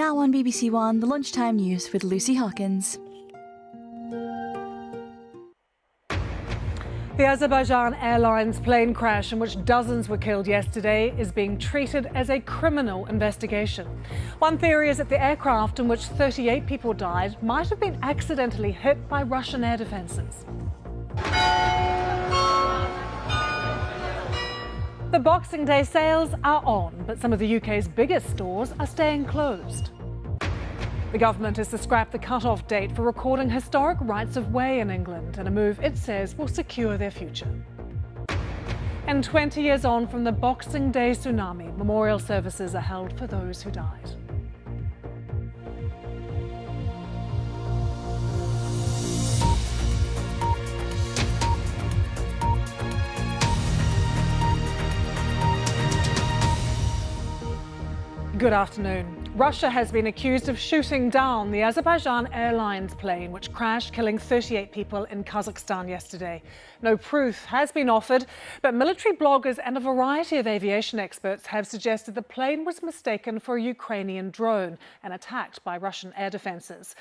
Now on BBC One, the Lunchtime News with Lucy Hockings. The Azerbaijan Airlines plane crash in which dozens were killed yesterday is being treated as a criminal investigation. One theory is that the aircraft in which 38 people died might have been accidentally hit by Russian air defences. The Boxing Day sales are on, but some of the UK's biggest stores are staying closed. The government is to scrap the cut-off date for recording historic rights of way in England, and a move it says will secure their future. And 20 years on from the Boxing Day tsunami, memorial services are held for those who died. Good afternoon. Russia has been accused of shooting down the Azerbaijan Airlines plane which crashed, killing 38 people in Kazakhstan yesterday. No proof has been offered, but military bloggers and a variety of aviation experts have suggested the plane was mistaken for a Ukrainian drone and attacked by Russian air defences.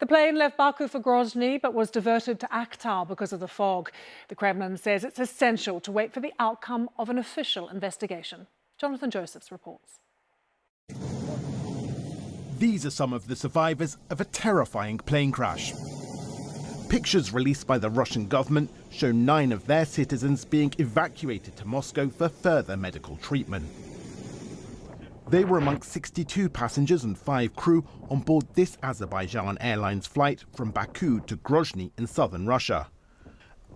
The plane left Baku for Grozny but was diverted to Aktau because of the fog. The Kremlin says it's essential to wait for the outcome of an official investigation. Jonathan Josephs reports. These are some of the survivors of a terrifying plane crash. Pictures released by the Russian government show 9 of their citizens being evacuated to Moscow for further medical treatment. They were amongst 62 passengers and 5 crew on board this Azerbaijan Airlines flight from Baku to Grozny in southern Russia.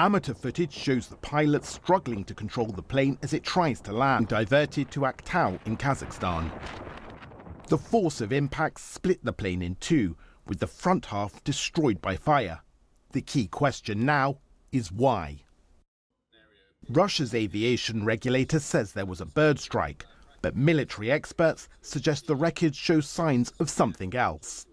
Amateur footage shows the pilot struggling to control the plane as it tries to land, diverted to Aktau in Kazakhstan. The force of impact split the plane in two, with the front half destroyed by fire. The key question now is why. Russia's aviation regulator says there was a bird strike, but military experts suggest the wreckage shows signs of something else.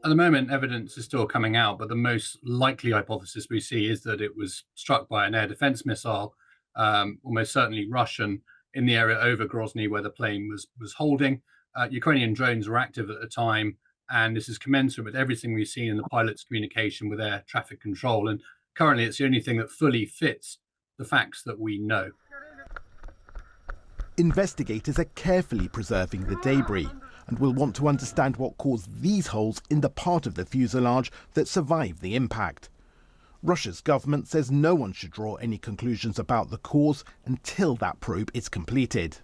At the moment, evidence is still coming out, but the most likely hypothesis we see is that it was struck by an air defense missile, almost certainly Russian, in the area over Grozny where the plane was holding. Ukrainian drones were active at the time, and this is commensurate with everything we've seen in the pilot's communication with air traffic control. And currently, it's the only thing that fully fits the facts that we know. Investigators are carefully preserving the debris and will want to understand what caused these holes in the part of the fuselage that survived the impact. Russia's government says no one should draw any conclusions about the cause until that probe is completed.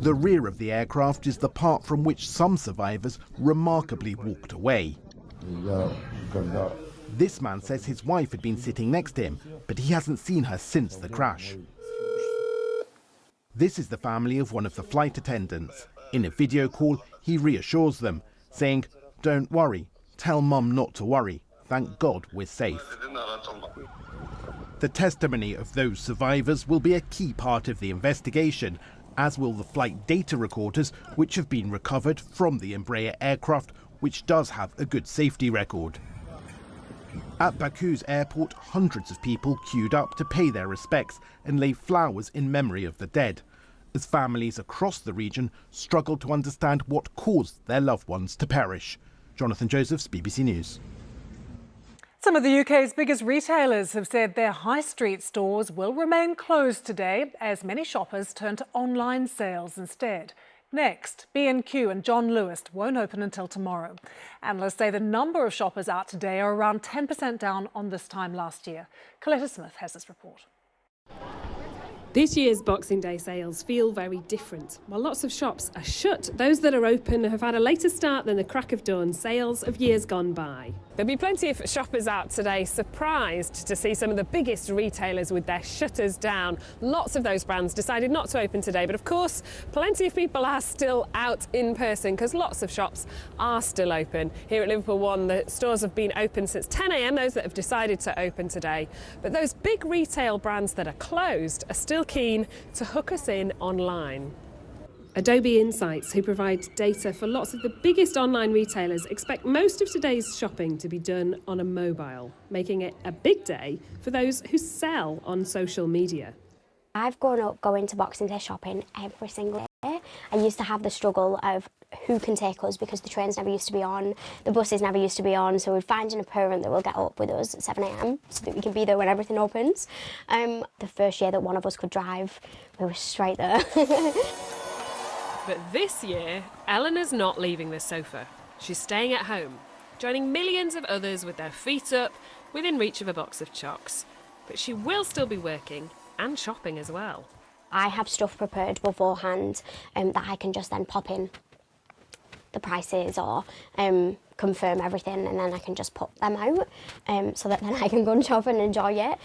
The rear of the aircraft is the part from which some survivors remarkably walked away. This man says his wife had been sitting next to him, but he hasn't seen her since the crash. This is the family of one of the flight attendants. In a video call, he reassures them, saying, "Don't worry, tell Mum not to worry. Thank God we're safe." The testimony of those survivors will be a key part of the investigation, as will the flight data recorders which have been recovered from the Embraer aircraft, which does have a good safety record. At Baku's airport, hundreds of people queued up to pay their respects and lay flowers in memory of the dead, as families across the region struggled to understand what caused their loved ones to perish. Jonathan Josephs, BBC News. Some of the UK's biggest retailers have said their high street stores will remain closed today as many shoppers turn to online sales instead. Next, B&Q and John Lewis won't open until tomorrow. Analysts say the number of shoppers out today are around 10% down on this time last year. Coletta Smith has this report. This year's Boxing Day sales feel very different. While lots of shops are shut, those that are open have had a later start than the crack of dawn sales of years gone by. There'll be plenty of shoppers out today surprised to see some of the biggest retailers with their shutters down. Lots of those brands decided not to open today, but of course plenty of people are still out in person because lots of shops are still open. Here at Liverpool One, the stores have been open since 10 a.m, those that have decided to open today. But those big retail brands that are closed are still keen to hook us in online. Adobe Insights, who provide data for lots of the biggest online retailers, expect most of today's shopping to be done on a mobile, making it a big day for those who sell on social media. I've grown up going to Boxing Day shopping every single day. I used to have the struggle of who can take us because the trains never used to be on, the buses never used to be on, so we're finding a parent that will get up with us at 7 a.m. so that we can be there when everything opens. The first year that one of us could drive, we were straight there. But this year, Eleanor's not leaving the sofa. She's staying at home, joining millions of others with their feet up, within reach of a box of chocks. But she will still be working and shopping as well. I have stuff prepared beforehand that I can just then pop in the prices or confirm everything, and then I can just put them out so that then I can go and shop and enjoy it.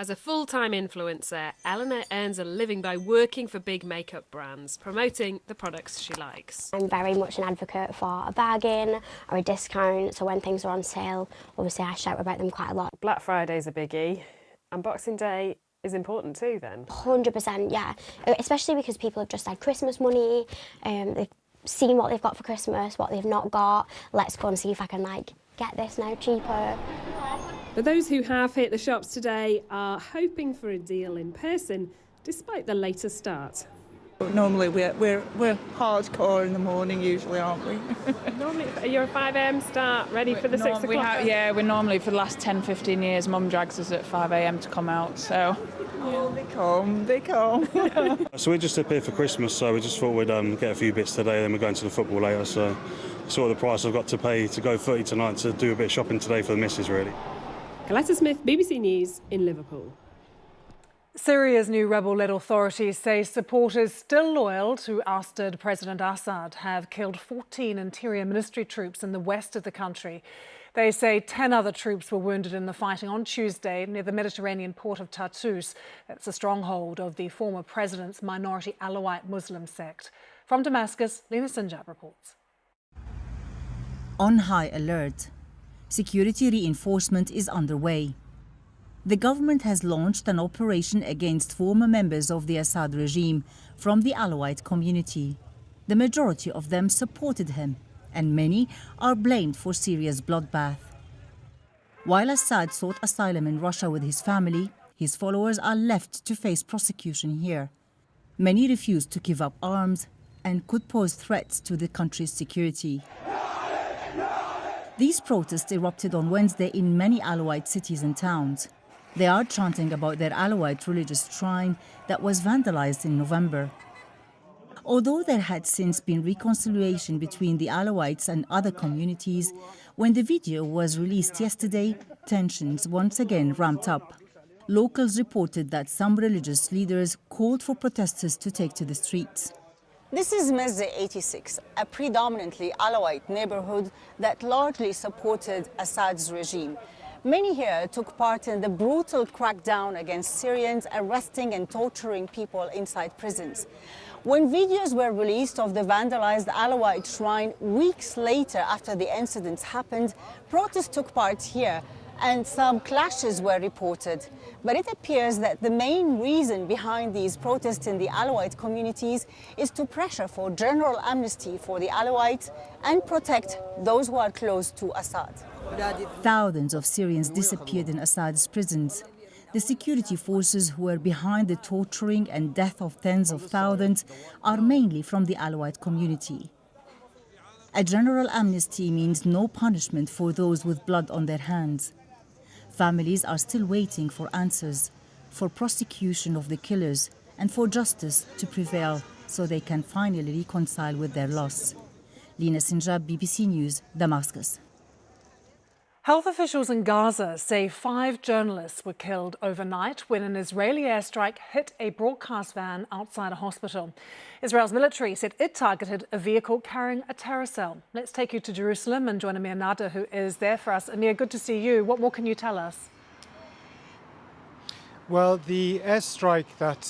As a full-time influencer, Eleanor earns a living by working for big makeup brands, promoting the products she likes. I'm very much an advocate for a bargain or a discount, so when things are on sale, obviously I shout about them quite a lot. Black Friday's a biggie, and Boxing Day is important too then? 100%, yeah. Especially because people have just had Christmas money, they've seen what they've got for Christmas, what they've not got. Let's go and see if I can get this now cheaper. But those who have hit the shops today are hoping for a deal in person, despite the later start. Normally we're hardcore in the morning usually, aren't we? Normally you're a 5 a.m. start, ready for the 6 o'clock? Yeah, we're normally for the last 10-15 years, Mum drags us at 5 a.m. to come out, so they come. So we're just up here for Christmas, so we just thought we'd get a few bits today, then we're going to the football later, so sort of the price I've got to pay to go footy tonight to do a bit of shopping today for the missus, really. Coletta Smith, BBC News in Liverpool. Syria's new rebel-led authorities say supporters still loyal to ousted President Assad have killed 14 Interior Ministry troops in the west of the country. They say 10 other troops were wounded in the fighting on Tuesday near the Mediterranean port of Tartus. That's a stronghold of the former president's minority Alawite Muslim sect. From Damascus, Lena Sinjab reports. On high alert, security reinforcement is underway. The government has launched an operation against former members of the Assad regime from the Alawite community. The majority of them supported him, and many are blamed for Syria's bloodbath. While Assad sought asylum in Russia with his family, his followers are left to face prosecution here. Many refuse to give up arms and could pose threats to the country's security. These protests erupted on Wednesday in many Alawite cities and towns. They are chanting about their Alawite religious shrine that was vandalized in November. Although there had since been reconciliation between the Alawites and other communities, when the video was released yesterday, tensions once again ramped up. Locals reported that some religious leaders called for protesters to take to the streets. This is Masjid 86, a predominantly Alawite neighborhood that largely supported Assad's regime. Many here took part in the brutal crackdown against Syrians arresting and torturing people inside prisons. When videos were released of the vandalized Alawite shrine weeks later after the incidents happened, protests took part here and some clashes were reported. But it appears that the main reason behind these protests in the Alawite communities is to pressure for general amnesty for the Alawites and protect those who are close to Assad. Thousands of Syrians disappeared in Assad's prisons. The security forces who were behind the torturing and death of tens of thousands are mainly from the Alawite community. A general amnesty means no punishment for those with blood on their hands. Families are still waiting for answers, for prosecution of the killers, and for justice to prevail so they can finally reconcile with their loss. Lena Sinjab, BBC News, Damascus. Health officials in Gaza say 5 journalists were killed overnight when an Israeli airstrike hit a broadcast van outside a hospital. Israel's military said it targeted a vehicle carrying a terror cell. Let's take you to Jerusalem and join Amir Nada, who is there for us. Amir, good to see you. What more can you tell us? Well, the airstrike that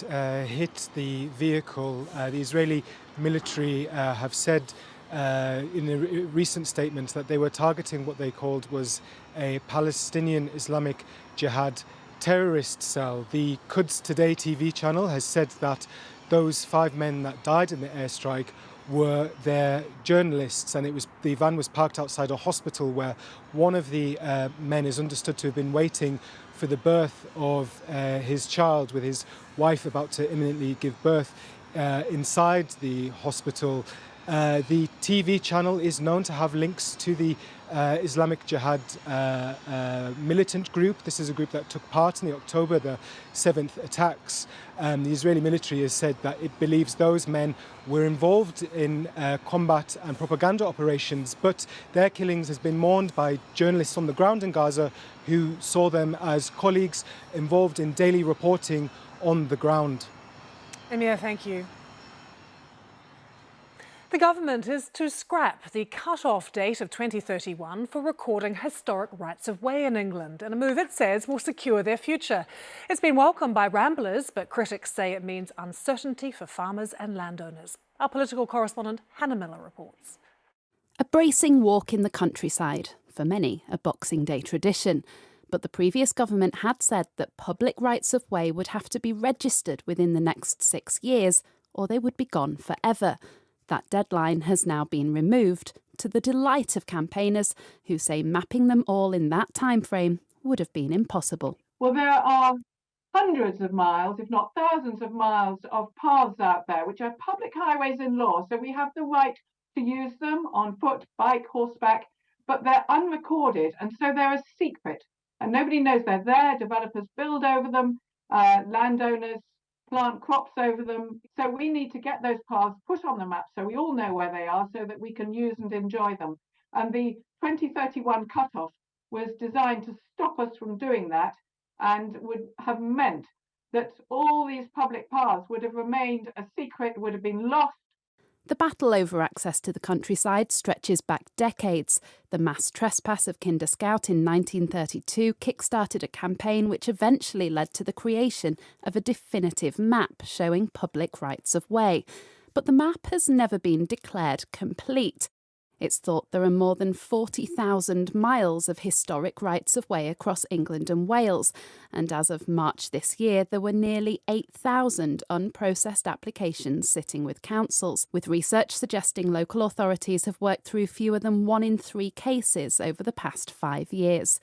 hit the vehicle, the Israeli military have said in a recent statement that they were targeting what they called was a Palestinian Islamic Jihad terrorist cell. The Quds Today TV channel has said that those 5 men that died in the airstrike were their journalists, and the van was parked outside a hospital where one of the men is understood to have been waiting for the birth of his child, with his wife about to imminently give birth. Inside the hospital, The TV channel is known to have links to the Islamic Jihad militant group. This is a group that took part in the October the 7th attacks. The Israeli military has said that it believes those men were involved in combat and propaganda operations, but their killings has been mourned by journalists on the ground in Gaza who saw them as colleagues involved in daily reporting on the ground. Emir, thank you. The government is to scrap the cut-off date of 2031 for recording historic rights of way in England, in a move it says will secure their future. It's been welcomed by ramblers, but critics say it means uncertainty for farmers and landowners. Our political correspondent Hannah Miller reports. A bracing walk in the countryside, for many a Boxing Day tradition. But the previous government had said that public rights of way would have to be registered within the next 6 years, or they would be gone forever. That deadline has now been removed, to the delight of campaigners who say mapping them all in that time frame would have been impossible. Well, there are hundreds of miles, if not thousands of miles of paths out there, which are public highways in law. So we have the right to use them on foot, bike, horseback, but they're unrecorded. And so they're a secret and nobody knows they're there. Developers build over them, landowners plant crops over them. So we need to get those paths put on the map so we all know where they are so that we can use and enjoy them. And the 2031 cutoff was designed to stop us from doing that and would have meant that all these public paths would have remained a secret, would have been lost. The battle over access to the countryside stretches back decades. The mass trespass of Kinder Scout in 1932 kick-started a campaign which eventually led to the creation of a definitive map showing public rights of way. But the map has never been declared complete. It's thought there are more than 40,000 miles of historic rights of way across England and Wales, and as of March this year there were nearly 8,000 unprocessed applications sitting with councils, with research suggesting local authorities have worked through fewer than 1 in 3 cases over the past 5 years.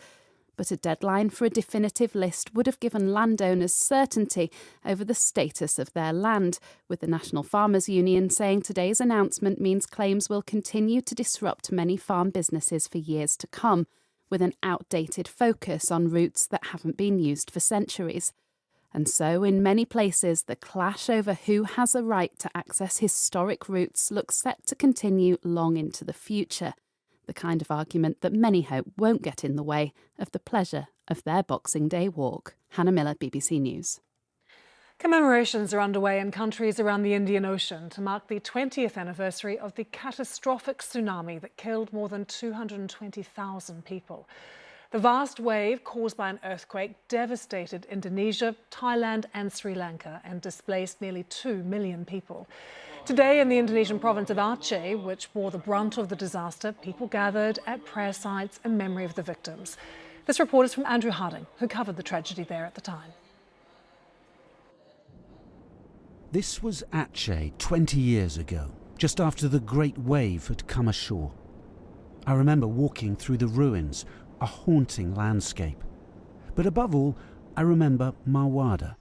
But a deadline for a definitive list would have given landowners certainty over the status of their land, with the National Farmers Union saying today's announcement means claims will continue to disrupt many farm businesses for years to come, with an outdated focus on routes that haven't been used for centuries. And so, in many places, the clash over who has a right to access historic routes looks set to continue long into the future. The kind of argument that many hope won't get in the way of the pleasure of their Boxing Day walk. Hannah Miller, BBC News. Commemorations are underway in countries around the Indian Ocean to mark the 20th anniversary of the catastrophic tsunami that killed more than 220,000 people. The vast wave caused by an earthquake devastated Indonesia, Thailand and Sri Lanka and displaced nearly 2 million people. Today in the Indonesian province of Aceh, which bore the brunt of the disaster, people gathered at prayer sites in memory of the victims. This report is from Andrew Harding, who covered the tragedy there at the time. This was Aceh 20 years ago, just after the great wave had come ashore. I remember walking through the ruins, a haunting landscape. But above all, I remember Mawada.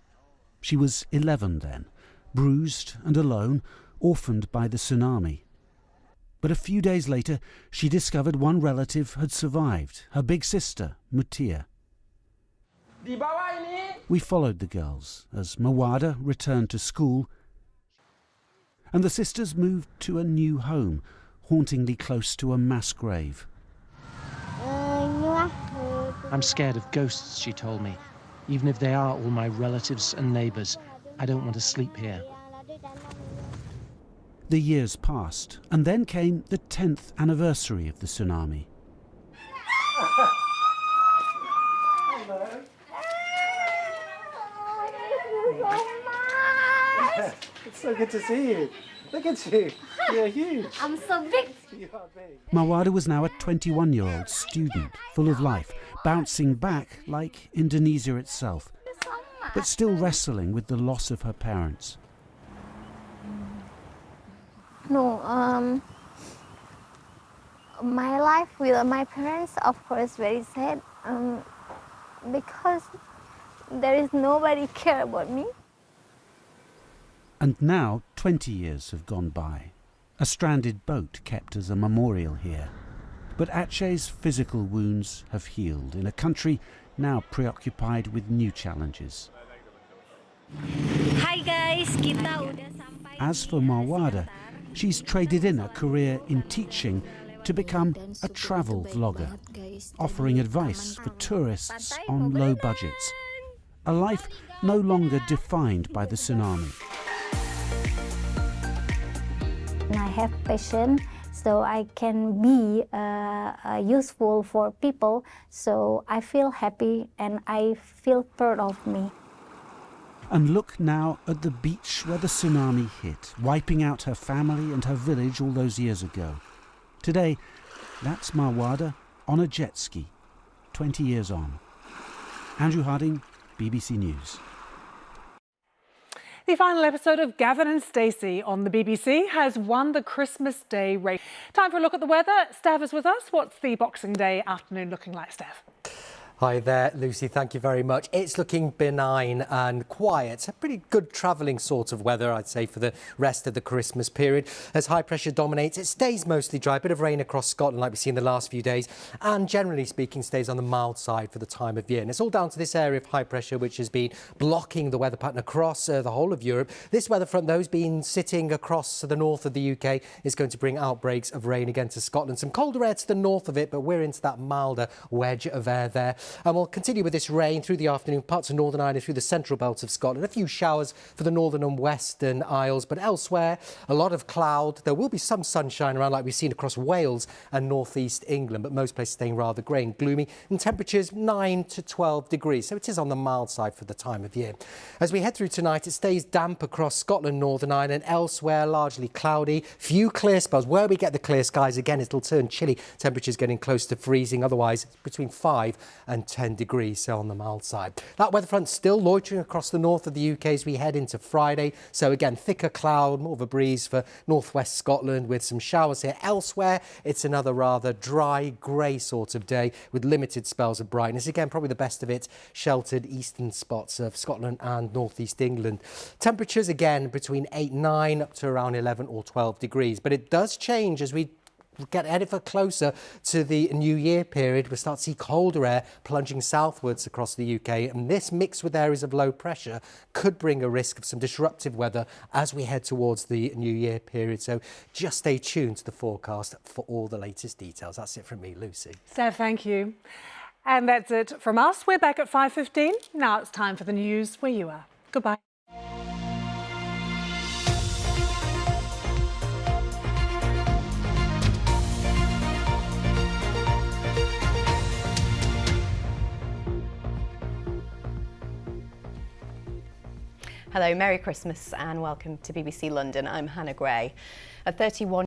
She was 11 then, bruised and alone, orphaned by the tsunami. But a few days later, she discovered one relative had survived, her big sister, Mutia. We followed the girls as Mawada returned to school, and the sisters moved to a new home, hauntingly close to a mass grave. I'm scared of ghosts, she told me. Even if they are all my relatives and neighbours, I don't want to sleep here. The years passed, and then came the 10th anniversary of the tsunami. It's so good to see you. Look at you. You're huge. I'm so big. You are big. Mawada was now a 21-year-old student, full of life, bouncing back like Indonesia itself, but still wrestling with the loss of her parents. No, my life with my parents, of course, very sad, because there is nobody care about me. And now 20 years have gone by. A stranded boat kept as a memorial here. But Aceh's physical wounds have healed in a country now preoccupied with new challenges. Hi guys, kita udah sampai. As for Marwada, she's traded in a career in teaching to become a travel vlogger, offering advice for tourists on low budgets. A life no longer defined by the tsunami. I have passion, so I can be useful for people, so I feel happy and I feel proud of me. And look now at the beach where the tsunami hit, wiping out her family and her village all those years ago. Today, that's Marwada on a jet ski, 20 years on. Andrew Harding, BBC News. The final episode of Gavin and Stacey on the BBC has won the Christmas Day race. Time for a look at the weather. Steph is with us. What's the Boxing Day afternoon looking like, Steph? Hi there, Lucy. Thank you very much. It's looking benign and quiet. A pretty good travelling sort of weather, I'd say, for the rest of the Christmas period. As high pressure dominates, it stays mostly dry. A bit of rain across Scotland like we've seen the last few days. And generally speaking, stays on the mild side for the time of year. And it's all down to this area of high pressure, which has been blocking the weather pattern across the whole of Europe. This weather front, though, has been sitting across the north of the UK, is going to bring outbreaks of rain again to Scotland. Some colder air to the north of it, but we're into that milder wedge of air there. And we'll continue with this rain through the afternoon, parts of Northern Ireland, through the central belt of Scotland. A few showers for the northern and western Isles, but elsewhere, a lot of cloud. There will be some sunshine around like we've seen across Wales and northeast England, but most places staying rather grey and gloomy, and temperatures 9 to 12 degrees. So it is on the mild side for the time of year. As we head through tonight, it stays damp across Scotland, Northern Ireland. Elsewhere, largely cloudy. Few clear spells. Where we get the clear skies, again, it'll turn chilly. Temperatures getting close to freezing. Otherwise, between 5 and 10 degrees, so on the mild side. That weather front still loitering across the north of the UK as we head into Friday. So again, thicker cloud, more of a breeze for northwest Scotland with some showers here. Elsewhere, it's another rather dry, grey sort of day with limited spells of brightness. Again, probably the best of it, sheltered eastern spots of Scotland and northeast England. Temperatures again between 8, 9 up to around 11 or 12 degrees. But it does change as we get ever closer to the New Year period. We'll start to see colder air plunging southwards across the UK, and this mixed with areas of low pressure could bring a risk of some disruptive weather as we head towards the New Year period. So just stay tuned to the forecast for all the latest details. That's it from me, Lucy. Steph, thank you. And that's it from us. We're back at 5:15. Now it's time for the news where you are. Goodbye. Hello, Merry Christmas and welcome to BBC London. I'm Hannah Gray. A 31